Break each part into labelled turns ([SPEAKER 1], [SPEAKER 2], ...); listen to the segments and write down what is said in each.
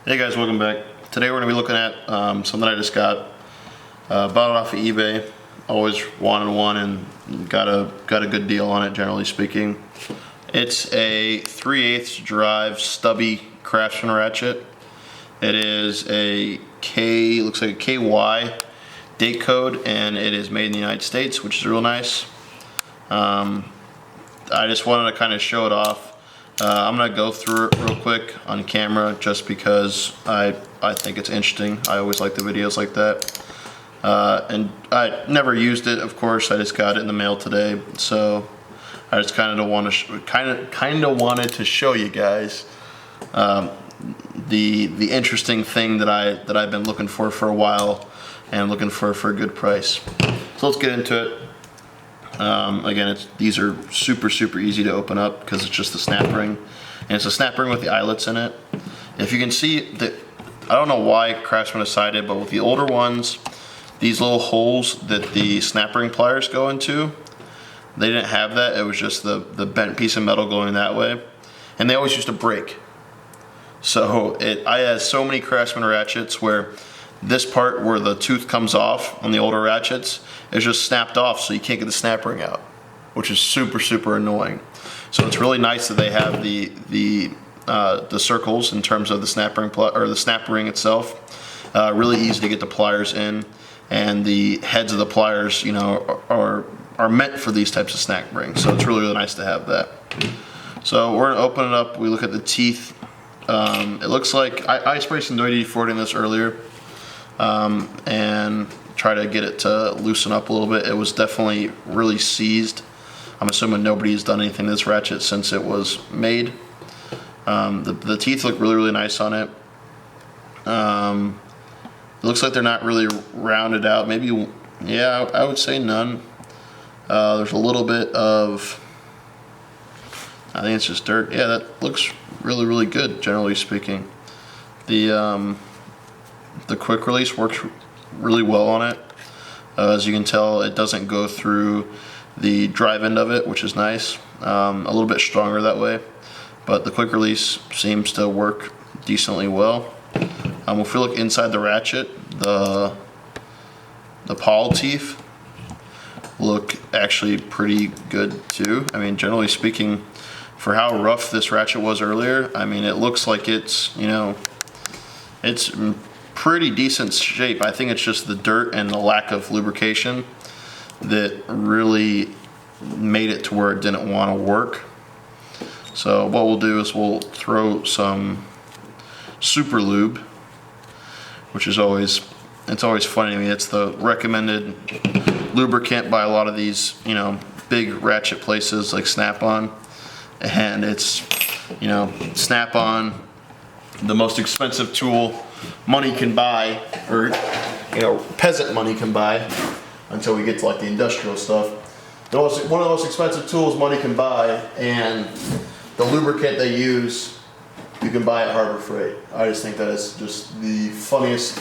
[SPEAKER 1] Hey guys, welcome back. Today we're going to be looking at something I just got. Bought it off of eBay. Always wanted one and got a good deal on it, generally speaking. It's a 3/8 drive stubby Craftsman ratchet. It is a K, looks like a KY date code, and it is made in the United States, which is real nice. I just wanted to kind of show it off. I'm going to go through it real quick on camera just because I think it's interesting. I always like the videos like that. And I never used it, of course. I just got it in the mail today, so I just kind of wanted to show you guys the interesting thing that I've been looking for a while and looking for a good price. So let's get into it. Again, these are super easy to open up because it's just the snap ring, and it's a snap ring with the eyelets in it. If you can see that, I don't know why Craftsman decided, but with the older ones, these little holes that the snap ring pliers go into, they didn't have that. It was just the bent piece of metal going that way, and they always used to break. So I had so many Craftsman ratchets where this part where the tooth comes off on the older ratchets is just snapped off, so you can't get the snap ring out, which is super annoying. So it's really nice that they have the circles in terms of the snap ring or the snap ring itself. Really easy to get the pliers in, and the heads of the pliers, you know, are meant for these types of snap rings. So it's really nice to have that. So we're gonna open it up. We look at the teeth. It looks like I sprayed some WD-40 in this earlier. And try to get it to loosen up a little bit. It was definitely really seized. I'm assuming nobody's done anything to this ratchet since it was made. The teeth look really nice on it. It looks like they're not really rounded out. Maybe, yeah, I would say none. There's a little bit of, I think it's just dirt. Yeah, that looks really good, generally speaking. The quick release works really well on it. As you can tell, it doesn't go through the drive end of it, which is nice. A little bit stronger that way, but the quick release seems to work decently well. If we look inside the ratchet, the pawl teeth look actually pretty good too. I mean, generally speaking, for how rough this ratchet was earlier, I mean, it looks like it's, you know, it's pretty decent shape. I think it's just the dirt and the lack of lubrication that really made it to where it didn't want to work. So what we'll do is we'll throw some super lube, which is always funny to me. It's the recommended lubricant by a lot of these, you know, big ratchet places like Snap-on, and it's, you know, Snap-on, the most expensive tool money can buy, or, you know, peasant money can buy, until we get to like the industrial stuff. One of the most expensive tools money can buy, and the lubricant they use, you can buy at Harbor Freight. I just think that is just the funniest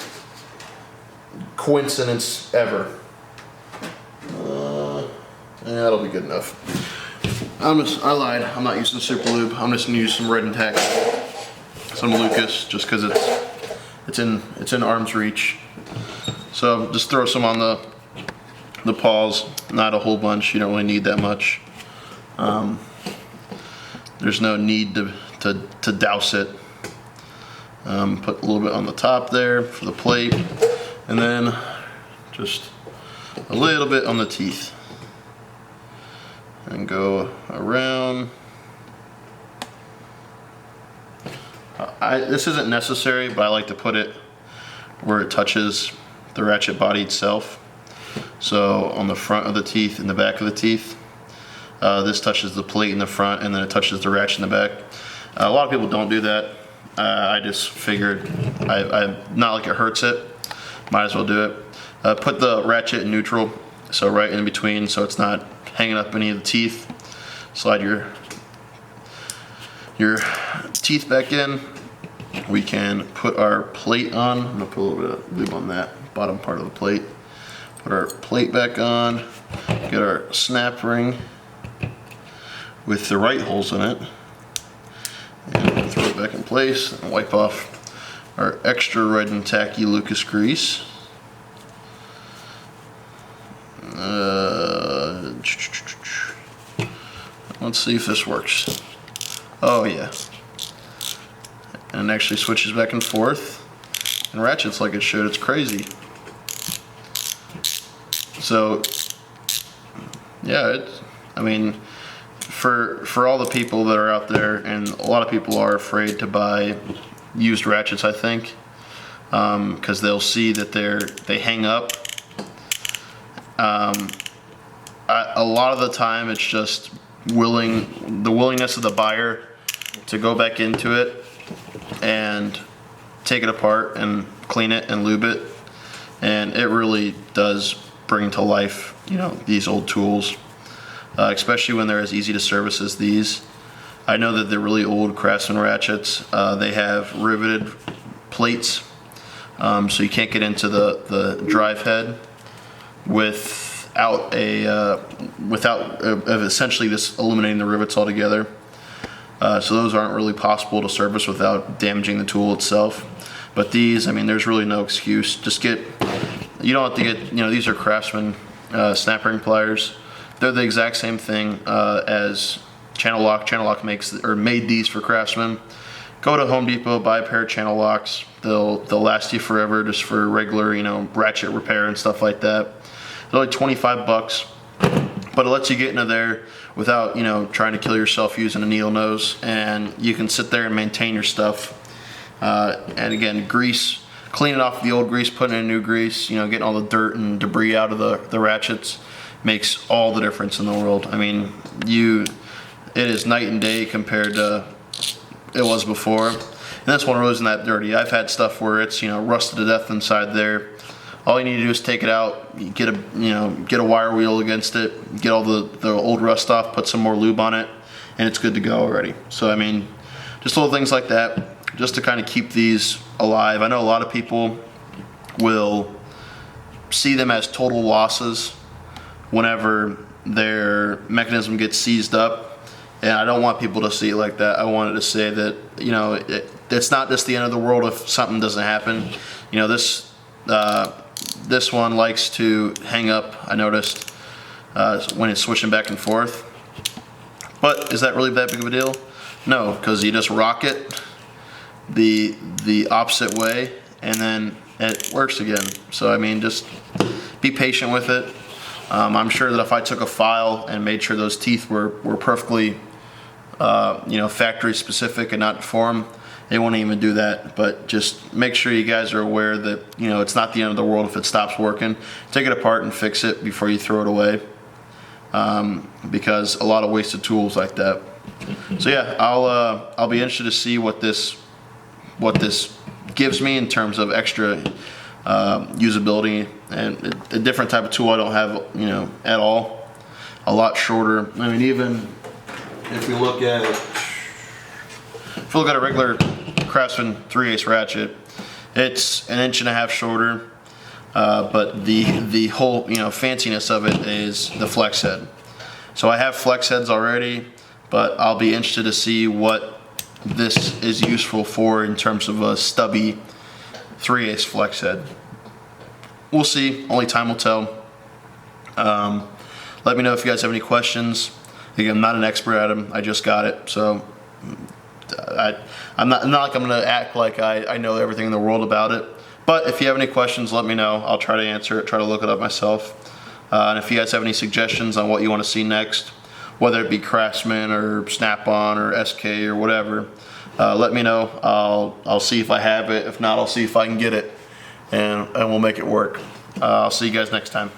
[SPEAKER 1] coincidence ever. Yeah, that'll be good enough. I lied. I'm not using super lube. I'm just gonna use some Red and Tack, some Lucas, just because it's in arm's reach. So just throw some on the paws, not a whole bunch. You don't really need that much. There's no need to douse it. Put a little bit on the top there for the plate, and then just a little bit on the teeth, and go around. This isn't necessary, but I like to put it where it touches the ratchet body itself. So on the front of the teeth and the back of the teeth, this touches the plate in the front, and then it touches the ratchet in the back. A lot of people don't do that. I just figured, not like it hurts it, might as well do it. Put the ratchet in neutral, so right in between, so it's not hanging up any of the teeth. Slide your teeth back in. We can put our plate on. I'm gonna put a little bit of lube on that bottom part of the plate. Put our plate back on, get our snap ring with the right holes in it, and throw it back in place and wipe off our extra red and tacky Lucas grease. Let's see if this works. Oh yeah. And it actually switches back and forth and ratchets like it should. It's crazy. So yeah, I mean, for all the people that are out there, and a lot of people are afraid to buy used ratchets, I think, because they'll see that they hang up. A lot of the time it's just the willingness of the buyer to go back into it and take it apart and clean it and lube it, and it really does bring to life, you know, these old tools, especially when they're as easy to service as these. I know that the really old Craftsman ratchets, they have riveted plates, so you can't get into the drive head without essentially just eliminating the rivets altogether. So those aren't really possible to service without damaging the tool itself. But these, I mean, there's really no excuse. Just you don't have to get, you know, these are Craftsman snap ring pliers. They're the exact same thing as Channel Lock. Channel Lock made these for Craftsman. Go to Home Depot, buy a pair of channel locks. They'll last you forever, just for regular, you know, ratchet repair and stuff like that. They're like 25 bucks, but it lets you get into there without, you know, trying to kill yourself using a needle nose, and you can sit there and maintain your stuff. And again, grease, cleaning off the old grease, putting in new grease, you know, getting all the dirt and debris out of the ratchets makes all the difference in the world. I mean, it is night and day compared to it was before. And this one really isn't that dirty. I've had stuff where it's, you know, rusted to death inside there. All you need to do is take it out, get a wire wheel against it, get all the old rust off, put some more lube on it, and it's good to go already. So I mean, just little things like that, just to kind of keep these alive. I know a lot of people will see them as total losses whenever their mechanism gets seized up, and I don't want people to see it like that. I wanted to say that, you know, it's not just the end of the world if something doesn't happen. You know, this one likes to hang up, I noticed, when it's switching back and forth. But is that really that big of a deal? No, because you just rock it the opposite way and then it works again. So I mean, just be patient with it. I'm sure that if I took a file and made sure those teeth were perfectly you know, factory specific and not deformed, they won't even do that. But just make sure you guys are aware that, you know, it's not the end of the world if it stops working. Take it apart and fix it before you throw it away, because a lot of wasted tools like that. So yeah, I'll be interested to see what this gives me in terms of extra usability, and a different type of tool I don't have, you know, at all. A lot shorter. I mean, even if we look at a regular Craftsman 3/8 ratchet, it's 1.5 inches shorter, but the whole, you know, fanciness of it is the flex head. So I have flex heads already, but I'll be interested to see what this is useful for in terms of a stubby 3/8 flex head. We'll see, only time will tell. Let me know if you guys have any questions. Again, I'm not an expert at them, I just got it, so I'm not like I'm gonna act like I know everything in the world about it. But if you have any questions, let me know. I'll try to answer it, try to look it up myself. And if you guys have any suggestions on what you want to see next, whether it be Craftsman or Snap-on or SK or whatever, let me know. I'll see if I have it. If not, I'll see if I can get it, and we'll make it work. I'll see you guys next time.